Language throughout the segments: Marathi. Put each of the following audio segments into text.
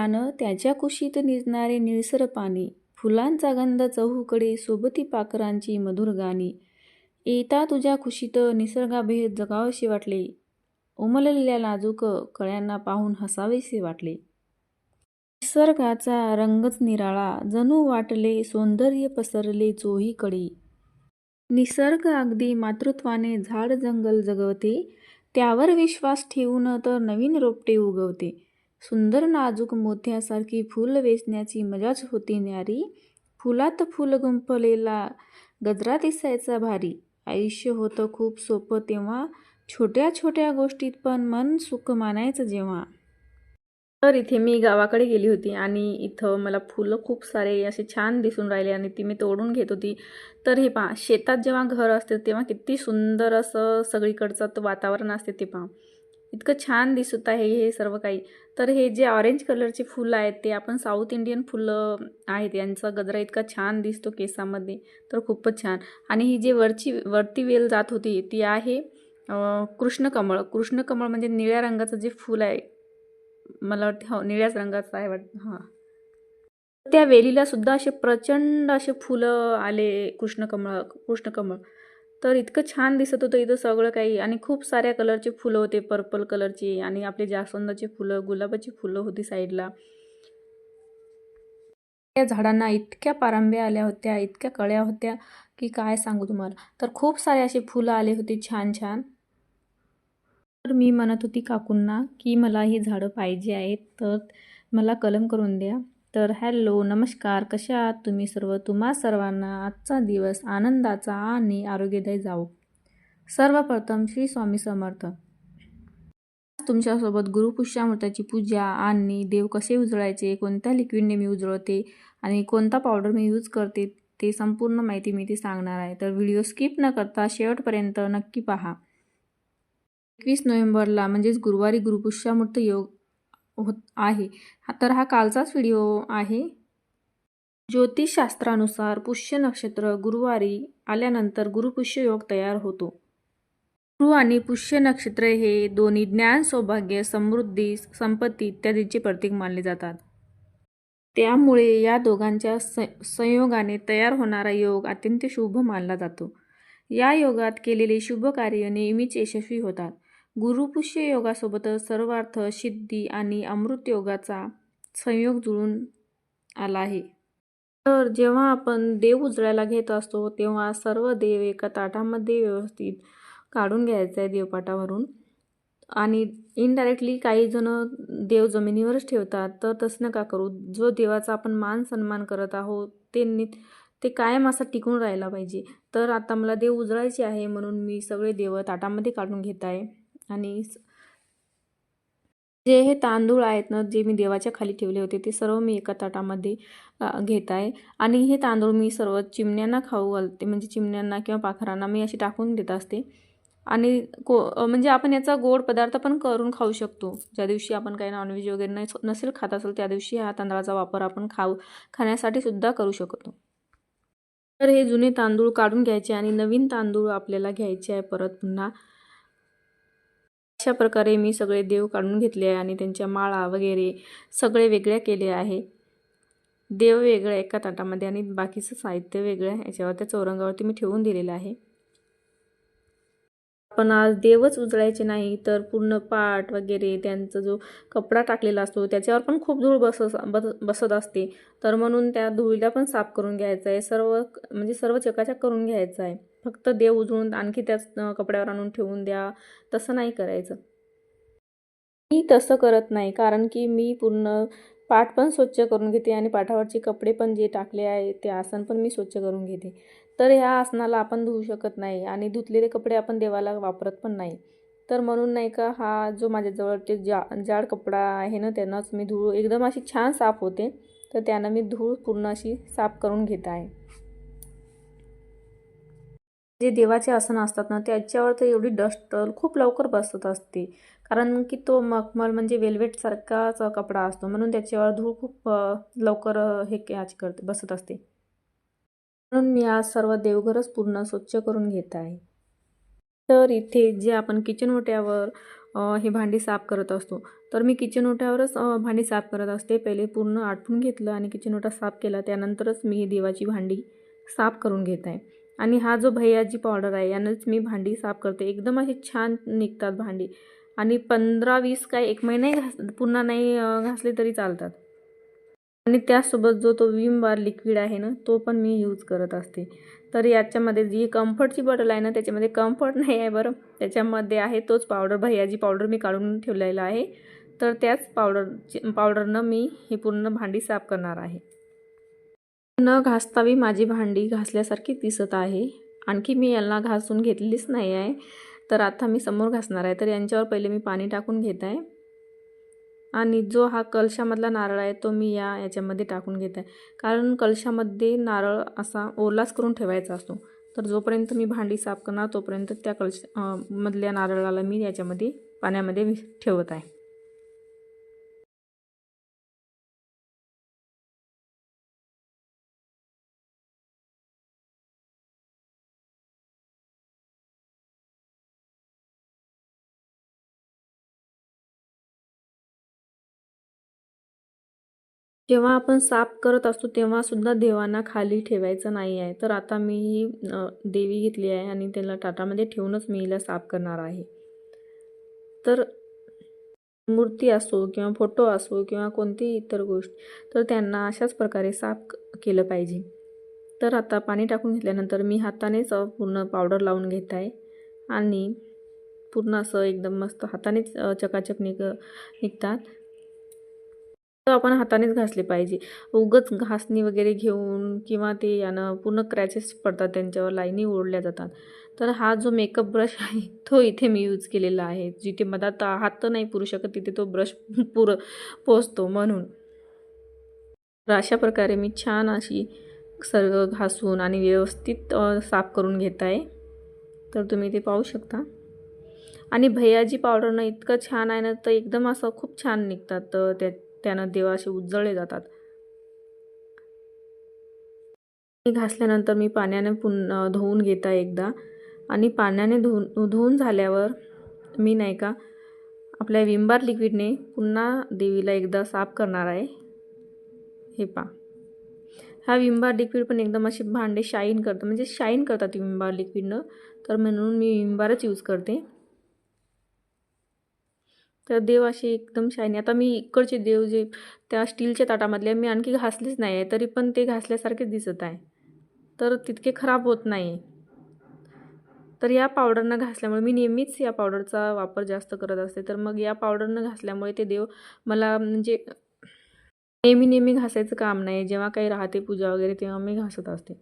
फुलानं त्याच्या कुशीत निजणारे निळसर पाणी, फुलांचा गंध चहूकडे सोबती पाखरांची मधुर गाणी. येता तुझ्या कुशीत निसर्गाभेद जगावेसे वाटले, उमललेल्या नाजूक कळ्यांना पाहून हसावेसे वाटले. निसर्गाचा रंगच निराळा, जणू वाटले सौंदर्य पसरले चोहीकडे. निसर्ग अगदी मातृत्वाने झाड जंगल जगवते, त्यावर विश्वास ठेवून तर नवीन रोपटे उगवते. सुंदर नाजूक मोत्यासारखी फूल वेचण्याची मजाच होती न्यारी, फुलात फुल गुंफलेला गजरा दिसायचा भारी. आयुष्य होतं खूप सोपं तेव्हा, छोट्या छोट्या गोष्टीत पण मन सुख मानायचं जेव्हा. तर इथे मी गावाकडे गेली होती आणि इथं मला फुलं खूप सारे असे छान दिसून राहिले आणि ती मी तोडून घेत होती. तर हे पहा, शेतात जेव्हा घर असते तेव्हा किती सुंदर असं सगळीकडचं वातावरण असते ते पहा. इतकं छान दिसत आहे हे सर्व काही. तर हे जे ऑरेंज कलरचे फुलं आहेत ते आपण साऊथ इंडियन फुलं आहेत, यांचा गजरा इतका छान दिसतो केसामध्ये, तर खूपच छान. आणि ही जी वरती वेल जात होती ती आहे कृष्णकमळ. कृष्णकमळ म्हणजे निळ्या रंगाचं जे फूल आहे, मला वाटतं हो निळ्याच रंगाचं आहे वाटतं हां. त्या वेलीला सुद्धा असे प्रचंड असे फुलं आले, कृष्णकमळ. तर इतकं छान दिसत होतं इथं सगळं काही आणि खूप साऱ्या कलरचे फुलं होते, पर्पल कलरचे आणि आपले जास्वंदाची फुलं, गुलाबाची फुलं होती साईडला. त्या झाडांना इतक्या पारंब्या आल्या होत्या, इतक्या कळ्या होत्या की काय सांगू तुम्हाला. तर खूप सारे असे फुलं आले होते छान छान. तर मी म्हणत होती काकूंना की मला ही झाडं पाहिजे आहेत, तर मला कलम करून द्या. तर हॅलो नमस्कार, कशा आहात तुम्ही सर्व? तुम्हा सर्वांना आजचा दिवस आनंदाचा आणि आरोग्यदायी जावो. सर्वप्रथम श्री स्वामी समर्थ. तुमच्यासोबत गुरुपुष्यामृताची पूजा आणि देव कसे उजळायचे, कोणत्या लिक्विडने मी उजळवते आणि कोणता पावडर मी यूज करते ते संपूर्ण माहिती मी ते सांगणार आहे. तर व्हिडिओ स्किप न करता शेवटपर्यंत नक्की पहा. 21 नोव्हेंबरला म्हणजेच गुरुवारी गुरुपुष्यामृत योग होत आहे. तर हा कालचाच व्हिडिओ आहे. ज्योतिषशास्त्रानुसार पुष्य नक्षत्र गुरुवारी आल्यानंतर गुरुपुष्य योग तयार होतो. गुरु आणि पुष्य नक्षत्र हे दोन्ही ज्ञान, सौभाग्य, समृद्धी, संपत्ती इत्यादींचे प्रतीक मानले जातात. त्यामुळे या दोघांच्या संयोगाने तयार होणारा योग अत्यंत शुभ मानला जातो. या योगात केलेले शुभ कार्य नेहमीच यशस्वी होतात. गुरुपुष्य योगासोबतच सर्वार्थ सिद्धी आणि अमृत योगाचा संयोग जुळून आला आहे. तर जेव्हा आपण देव उजळायला घेत असतो तेव्हा सर्व देव एका ताटामध्ये व्यवस्थित काढून घ्यायचं आहे देवपाटावरून. आणि इनडायरेक्टली काही जण देव जमिनीवरच ठेवतात, तर तसं नका करू. जो देवाचा आपण मान सन्मान करत आहोत ते कायम असा टिकून राहायला पाहिजे. तर आता मला देव उजळायचे आहे म्हणून मी सगळे देव ताटामध्ये काढून घेत आहे. आणि जे हे तांदूळ आहेत ना, जे मी देवाच्या खाली ठेवले होते ते सर्व मी एका ताटामध्ये घेत आहे. आणि हे तांदूळ मी सर्व चिमण्यांना खाऊ घालते, म्हणजे चिमण्यांना किंवा पाखरांना मी अशी टाकून देत असते. आणि म्हणजे आपण याचा गोड पदार्थ पण करून खाऊ शकतो. ज्या दिवशी आपण काही नॉनव्हेज वगैरे नसेल खात असेल त्या दिवशी हा तांदळाचा वापर आपण खाण्यासाठी सुद्धा करू शकतो. तर हे जुने तांदूळ काढून घ्यायचे आणि नवीन तांदूळ आपल्याला घ्यायचे आहे परत पुन्हा. अशा प्रकारे मी सगळे देव काढून घेतले आहे आणि त्यांच्या माळा वगैरे सगळे वेगळ्या केले आहे. देव वेगळ्या एका ताटामध्ये आणि बाकीचं साहित्य वेगळं याच्यावर त्या चौरंगावरती मी ठेवून दिलेलं आहे. पण आज देवच उजळायचे नाही तर पूर्ण पाट वगैरे त्यांचा जो कपडा टाकलेला असतो त्याच्यावर पण खूप धूळ बसत असते. तर म्हणून त्या धुळीला पण साफ करून घ्यायचं आहे. सर्व चकाचक करून घ्यायचं आहे. फक्त देव उजळून आणखी त्याच कपड्यावर आणून ठेवून द्या, तसं नाही करायचं. मी तसं करत नाही, कारण की मी पूर्ण पाट पण स्वच्छ करून घेते आणि पाठावरचे कपडे पण जे टाकले आहे ते आसन पण मी स्वच्छ करून घेते. तर ह्या आसनाला आपण धुवू शकत नाही आणि धुतलेले कपडे आपण देवाला वापरत पण नाही. तर म्हणून नाही का, हा जो माझ्याजवळचे जाड कपडा आहे ना त्यानंच मी धूळ एकदम अशी छान साफ होते. तर त्यानं मी धूळ पूर्ण अशी साफ करून घेत आहे. जे देवाचे आसन असतात ना त्याच्यावर तर एवढी डस्ट खूप लवकर बसत असते, कारण की तो मखमल म्हणजे वेल्वेटसारखाच कपडा असतो, म्हणून त्याच्यावर धूळ खूप लवकर बसत असते. म्हणून मी आज सर्व देवघरच पूर्ण स्वच्छ करून घेत आहे. तर इथे जे आपण किचन ओट्यावर हे भांडी साफ करत असतो. तर मी किचन ओट्यावरच भांडी साफ करत असते. पहिले पूर्ण आटवून घेतलं आणि किचन ओटा साफ केला, त्यानंतरच मी ही देवाची भांडी साफ करून घेत आहे. आणि हा जो भैयाजी पावडर आहे यानंच मी भांडी साफ करते. एकदम अशी छान निघतात भांडी. आणि 15-20 काय 1 महिनाही पुन्हा नाही घासले तरी चालतात. आणि त्यासोबत जो तो विम बार लिक्विड आहे ना, तो पण मी यूज करत असते. तर याच्यामध्ये जी कम्फर्टची बॉटल आहे ना, त्याच्यामध्ये कम्फर्ट नाही आहे बरं, त्याच्यामध्ये आहे तोच पावडर, भैयाजी पावडर मी काढून ठेवलेला आहे. तर त्याच पावडरनं मी ही पूर्ण भांडी साफ करणार आहे. न घासताही माझी भांडी घासल्यासारखी दिसत आहे. आणखी मी यांना घासून घेतलीच नाही आहे. तर आता मी समोर घासणार आहे. तर यांच्यावर पहिले मी पाणी टाकून घेत आहे. आणि जो हा कलशामधला नारळ आहे तो मी याच्यामध्ये टाकून घेत आहे. कारण कलशामध्ये नारळ असा ओलाच करून ठेवायचा असतो. तर जोपर्यंत मी भांडी साफ करणार तोपर्यंत त्या मधल्या नारळाला मी याच्यामध्ये पाण्यामध्ये ठेवत आहे. जेव्हा आपण साफ करत असतो तेव्हा सुद्धा देवांना खाली ठेवायचं नाही आहे. तर आता मी ही देवी घेतली आहे आणि त्याला ताटामध्ये ठेवूनच मी हिला साफ करणार आहे. तर मूर्ती असो किंवा फोटो असो किंवा कोणतीही इतर गोष्ट, तर त्यांना अशाच प्रकारे साफ केलं पाहिजे. तर आता पाणी टाकून घेतल्यानंतर मी हातानेच पूर्ण पावडर लावून घेत आहे आणि पूर्ण असं एकदम मस्त हातानेच चकाचक निघतात. तर आपण हातानेच घासले पाहिजे. उगाच घासणी वगैरे घेऊन किंवा ते यानं पूर्ण क्रॅचेस पडतात, त्यांच्यावर लाईनी ओढल्या जातात. तर हा जो मेकअप ब्रश आहे तो इथे मी यूज केलेला आहे. जिथे मधात हात तर नाही पुरू शकत तिथे तो ब्रश पोचतो म्हणून. तर अशा प्रकारे मी छान अशी सर्व घासून आणि व्यवस्थित साफ करून घेत आहे. तर तुम्ही ते पाहू शकता. आणि भैयाजी पावडरनं इतकं छान आहे ना, तर एकदम असं खूप छान निघतात. त्यानं देव असे उजळले जातात. घासल्यानंतर मी पाण्याने धुवून घेत आहे एकदा. आणि पाण्याने धुवून झाल्यावर मी नाही का आपल्या विम बार लिक्विडने पुन्हा देवीला एकदा साफ करणार आहे. हे पहा, हा विम बार लिक्विड पण एकदम असे भांडे शाईन करतं, म्हणजे शाईन करतात विम बार लिक्विडनं. तर म्हणून मी विम बारच यूज करते. तर देव असे एकदम शायनी. आता मी इकडचे देव जे त्या स्टीलच्या ताटामधले मी आणखी घासलेच नाही आहे, तरी पण ते घासल्यासारखेच दिसत आहे. तर तितके खराब होत नाही. तर या पावडरनं घासल्यामुळे मी नेहमीच या पावडरचा वापर जास्त करत असते. तर मग या पावडरनं घासल्यामुळे ते देव मला म्हणजे नेहमी घासायचं काम नाही. जेव्हा काही राहते पूजा वगैरे तेव्हा मी घासत असते.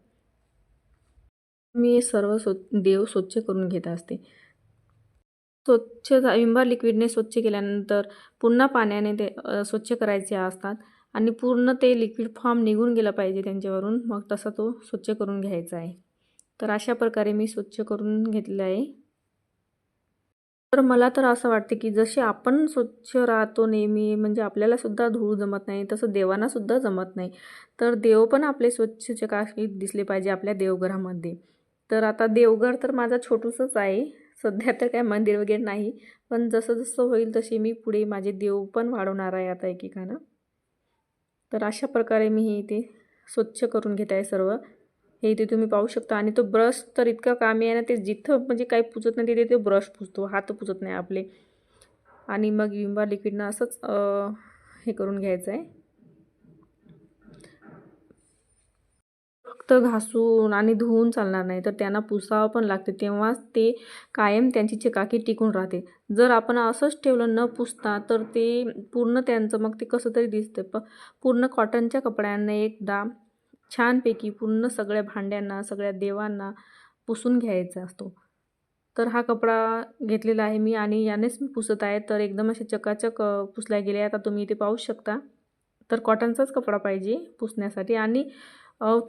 मी सर्व देव स्वच्छ करून घेत असते. विम बार लिक्विडने स्वच्छ केल्यानंतर पुन्हा पाण्याने ते स्वच्छ करायचे असतात आणि पूर्ण ते लिक्विड फॉर्म निघून गेला पाहिजे त्यांच्यावरून. मग तसा तो स्वच्छ करून घ्यायचा आहे. तर अशा प्रकारे मी स्वच्छ करून घेतलं आहे. तर मला तर असं वाटते की जसे आपण स्वच्छ राहतो नेहमी, म्हणजे आपल्याला सुद्धा धूळ जमत नाही, तसं देवांना सुद्धा जमत नाही. तर देव पण आपले स्वच्छ चकाकीत दिसले पाहिजे आपल्या देवघरामध्ये. तर आता देवघर तर माझं छोटूसंच आहे. सध्या तर काय मंदिर वगैरे नाही. पण जसं होईल तसे मी पुढे माझे देव पण वाढवणार आहे आता एकेकानं. तर अशा प्रकारे मी हे इथे स्वच्छ करून घेत आहे सर्व. हे इथे तुम्ही पाहू शकता. आणि तो ब्रश तर इतका कामी आहे ना, ते जिथं म्हणजे काही पुसत नाही तिथे तो ब्रश पुसतो, हात पुसत नाही आपले. आणि मग विम बार लिक्विडनं असंच हे करून घ्यायचं आहे. फक्त घासून आणि धुवून चालणार नाही, तर त्यांना पुसावं पण लागते. तेव्हाच ते कायम त्यांची चकाकी टिकून राहते. जर आपण असंच ठेवलं न पुसता तर ते पूर्ण त्यांचं मग ते कसं तरी दिसतं. पूर्ण कॉटनच्या कपड्यांना एकदा छानपैकी पूर्ण सगळ्या भांड्यांना, सगळ्या देवांना पुसून घ्यायचा असतो. तर हा कपडा घेतलेला आहे मी आणि यानेच मी पुसत आहे. तर एकदम असे चकाचक पुसल्या गेले. आता तुम्ही इथे पाहू शकता. तर कॉटनचाच कपडा पाहिजे पुसण्यासाठी. आणि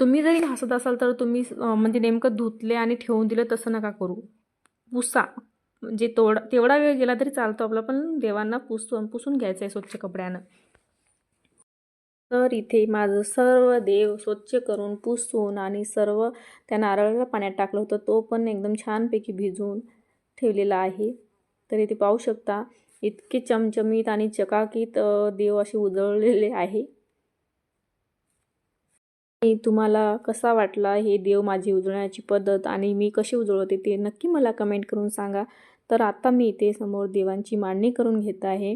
तुम्ही जरी घासत असाल तर तुम्ही म्हणजे नेमकं धुतले आणि ठेवून दिलं तसं नका करू. पुसा. म्हणजे तेवढा वेळ गेला तरी चालतो आपला, पण देवांना पुसून घ्यायचं आहे स्वच्छ कपड्यानं. तर इथे माझं सर्व देव स्वच्छ करून पुसून आणि सर्व त्या नारळाला पाण्यात टाकलं होतं, तो पण एकदम छानपैकी भिजवून ठेवलेला आहे. तर इथे पाहू शकता. इतके चमचमीत आणि चकाकीत देव असे उजळलेले आहे. आणि तुम्हाला कसा वाटला हे देव माझी उजळण्याची पद्धत आणि मी कशी उजळवते ते नक्की मला कमेंट करून सांगा. तर आता मी इथे समोर देवांची मांडणी करून घेत आहे.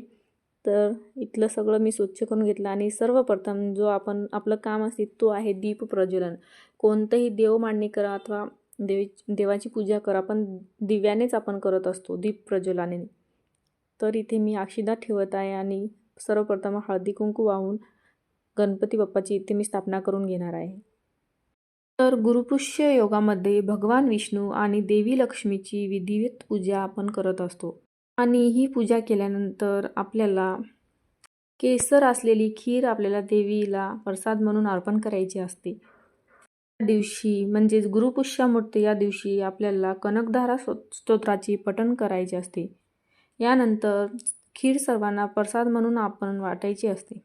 तर इथलं सगळं मी स्वच्छ करून घेतलं आणि सर्वप्रथम जो आपलं काम असते तो आहे दीप प्रज्वलन. कोणतंही देव मांडणी करा अथवा देवाची पूजा करा, पण दिव्यानेच आपण करत असतो, दीप प्रज्वलनाने. तर इथे मी अक्षदा ठेवत आहे आणि सर्वप्रथम हळदी कुंकू वाहून गणपती बाप्पाची इथे मी स्थापना करून घेणार आहे. तर गुरुपुष्य योगामध्ये भगवान विष्णू आणि देवी लक्ष्मीची विधिवत पूजा आपण करत असतो. आणि ही पूजा केल्यानंतर आपल्याला केसर असलेली खीर आपल्याला देवीला प्रसाद म्हणून अर्पण करायची असते. या दिवशी म्हणजेच गुरुपुष्यामूर्ती या दिवशी आपल्याला कनकधारा स्तोत्राची पठण करायचे असते. यानंतर खीर सर्वांना प्रसाद म्हणून आपण वाटायची असते.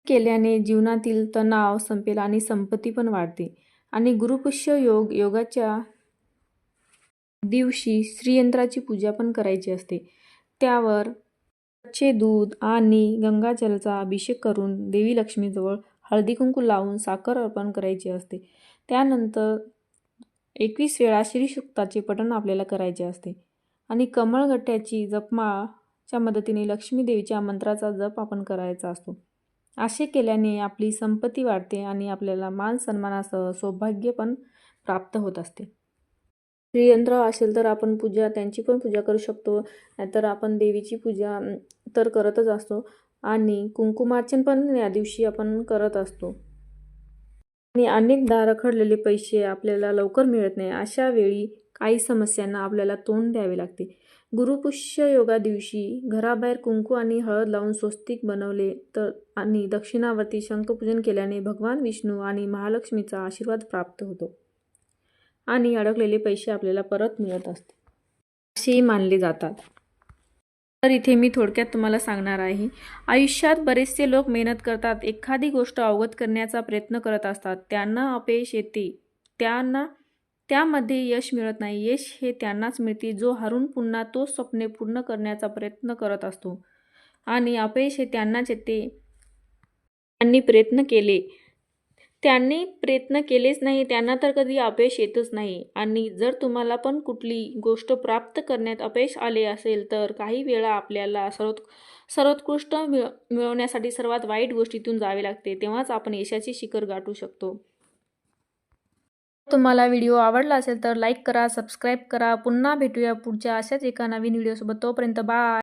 केल्याने जीवनातील तणाव संपेल आणि संपत्ती पण वाढते. आणि गुरुपुष्य योगाच्या दिवशी श्रीयंत्राची पूजा पण करायची असते. त्यावर कच्चे दूध आणि गंगाजलचा अभिषेक करून देवी लक्ष्मीजवळ हळदी कुंकू लावून साखर अर्पण करायची असते. त्यानंतर 21 वेळा श्रीसूक्ताचे पठण आपल्याला करायचे असते. आणि कमळगट्ट्याची जपमाळाच्या मदतीने लक्ष्मी देवीच्या मंत्राचा जप आपण करायचा असतो. असे केल्याने आपली संपत्ती वाढते आणि आपल्याला मान सन्मानासह सौभाग्य पण प्राप्त होत असते. श्रीयंत्र असेल तर आपण त्यांची पण पूजा करू शकतो, नाहीतर आपण देवीची पूजा तर करतच असतो आणि कुंकुमार्चन पण या दिवशी आपण करत असतो. आणि अनेकदा रखडलेले पैसे आपल्याला लवकर मिळत नाही, अशा वेळी काही समस्यांना आपल्याला तोंड द्यावे लागते. गुरुपुष्य योगा दिवशी घराबाहेर कुंकू आणि हळद लावून स्वस्तिक बनवले तर आणि दक्षिणावर्ती शंखपूजन केल्याने भगवान विष्णू आणि महालक्ष्मीचा आशीर्वाद प्राप्त होतो आणि अडकलेले पैसे आपल्याला परत मिळत असते असेही मानले जातात. तर इथे मी थोडक्यात तुम्हाला सांगणार आहे. आयुष्यात बरेचसे लोक मेहनत करतात, एखादी गोष्ट अवगत करण्याचा प्रयत्न करत असतात, त्यांना अपयश येते, त्यांना त्यामध्ये यश मिळत नाही. यश हे त्यांनाच मिळते जो हरून पुन्हा तोच स्वप्ने पूर्ण करण्याचा प्रयत्न करत असतो. आणि अपयश हे त्यांनाच येते त्यांनी प्रयत्न केलेच नाही, त्यांना तर कधी अपयश येतच नाही. आणि जर तुम्हाला पण कुठली गोष्ट प्राप्त करण्यात अपयश आले असेल तर काही वेळा आपल्याला सर्वोत्कृष्ट मिळवण्यासाठी सर्वात वाईट गोष्टीतून जावे लागते, तेव्हाच आपण यशाचे शिखर गाठू शकतो. तुम्हाला व्हिडिओ आवडला असेल तर लाईक करा, सबस्क्राईब करा. पुन्हा भेटूया पुढच्या अशाच एका नवीन व्हिडिओसोबत. तोपर्यंत बाय.